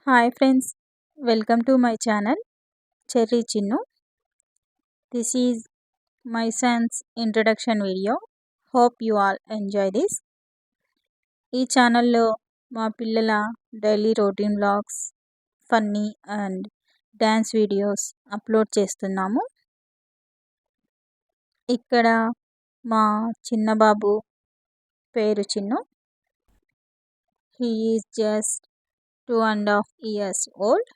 Hi friends, welcome to my channel Cherry Chinnu. This is my son's introduction video. Hope you all enjoy this. ఈ ఛానల్లో మా పిల్లల daily routine vlogs, funny and dance videos upload చేస్తున్నాము. ఇక్కడ మా చిన్న బాబు పేరు Chinnu. He is just 2.5 years old.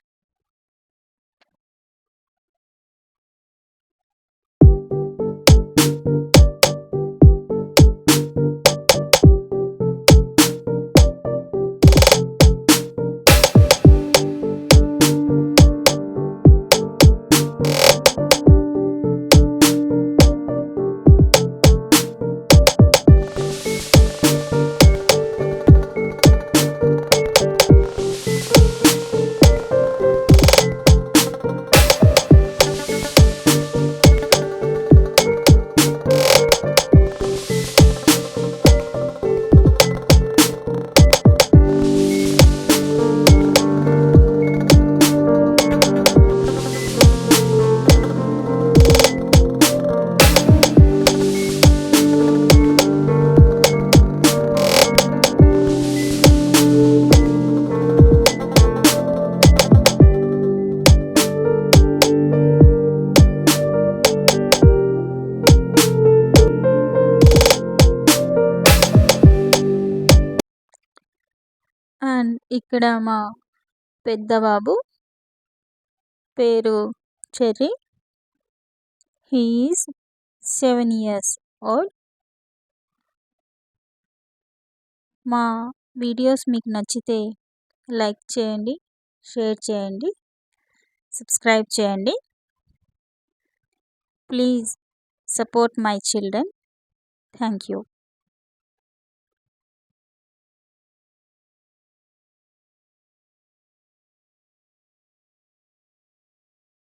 And ఇక్కడ మా పెద్ద బాబు పేరు cherry. He is 7 years old. మా వీడియోస్ మీకు నచ్చితే లైక్ చేయండి, షేర్ చేయండి, సబ్స్క్రైబ్ చేయండి. Please support my children. Thank you.